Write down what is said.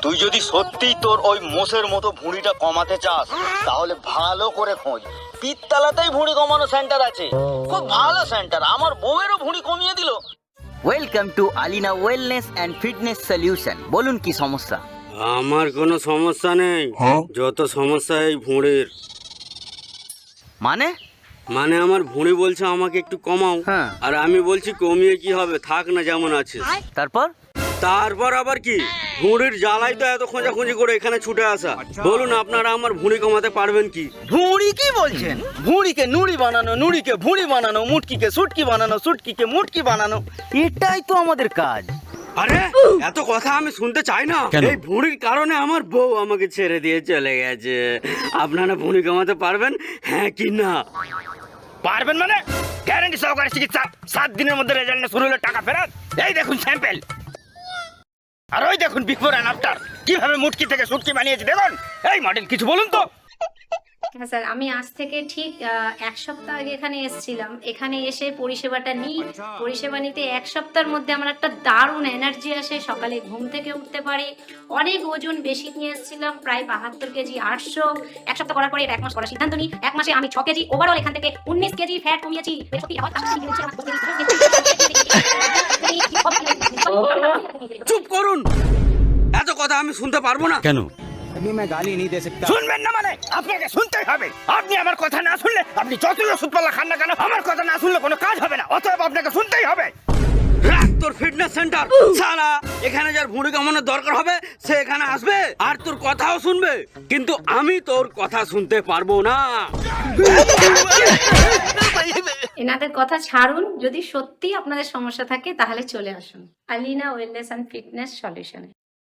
তুই যদি সত্যি তোর ওই মোষের মতো ভুঁড়িটা কমাতে চাস তাহলে ভালো করে খোঁজ, পিত্তালাতেই ভুঁড়ি কমানো সেন্টার আছে, খুব ভালো সেন্টার, আমার বউয়েরও ভুঁড়ি কমিয়ে দিল। Welcome to Alina wellness and fitness solution. বলুন কি সমস্যা? আমার কোনো সমস্যা নেই, যত সমস্যা এই ভুঁড়ির। মানে মানে আমার ভুঁড়ি বলছে আমাকে একটু কমাও, হ্যাঁ। আর আমি বলছি কমিয়ে কি হবে, থাক না যেমন আছে। তারপর তারপর আবার কি, ভুঁড়ির জ্বালাই তো এত খোঁজাখুঁজি করে এখানে ছুটে আসা। বলুন আপনারা আমার ভুঁড়ি কমাতে পারবেন কি? ভুঁড়ি কি বলছেন? ভুঁড়িকে নুড়ি বানানো, নুড়িকে ভুঁড়ি বানানো, মুটকিকে সুটকি বানানো, সুটকিকে মুটকি বানানো, এটাই তো আমাদের কাজ। আরে এত কথা আমি শুনতে চাই না। এই ভুঁড়ির কারণে আমার বউ আমাকে ছেড়ে দিয়ে চলে গেছে। আপনারা ভুঁড়ি কমাতে পারবেন, হ্যাঁ কি না? পারবেন মানে? গ্যারান্টি সহকারে চিকিৎসা, 7 দিনের মধ্যে রেজাল্ট না শুরু হলে টাকা ফেরত। এই দেখুন স্যাম্পেল, আর ওই দেখুন বিফোর অ্যান্ড আফটার, কিভাবে মুটকি থেকে সুটকি বানিয়েছি দেখুন। এই মডেল কিছু বলুন তো। হ্যাঁ স্যার, আমি আজ থেকে ঠিক 1 সপ্তাহ আগে এখানে এসেছিলাম। এখানে এসে পরিষেবাটা নিই। পরিষেবা নিতে 1 সপ্তাহের মধ্যে আমার একটা দারুণ এনার্জি আসে, সকালে ঘুম থেকে উঠতে পারি। অনেক ওজন বেশি নিয়ে এসেছিলাম, প্রায় 72 কেজি 800। 1 সপ্তাহ করার পরে এটা 1 মাস করার সিদ্ধান্ত নিই। 1 মাসে আমি 6 কেজি ওভারঅল এখান থেকে 19 কেজি ফ্যাট কমিয়েছি। চুপ করুন, এত কথা আমি শুনতে পারবো না। কেন? শুনবেন না মানে আপনাকে শুনতেই হবে। আপনি আমার কথা না শুনলে, আপনি যতই ওষুধপালা খান না কেন, আমার কথা না শুনলে কোনো কাজ হবে না, অতএব আপনাকে শুনতেই হবে। রাখ তোর ফিটনেস সেন্টার, সালা এখানে যার ভুঁড়ি কমানোর দরকার হবে সে এখানে আসবে আর তোর কথাও শুনবে, কিন্তু আমি তোর কথা শুনতে পারবো না। এনাদের কথা ছাড়ুন, যদি সত্যি আপনাদের সমস্যা থাকে তাহলে চলে আসুন আলিনা ওয়েলনেস অ্যান্ড ফিটনেস সলিউশনে।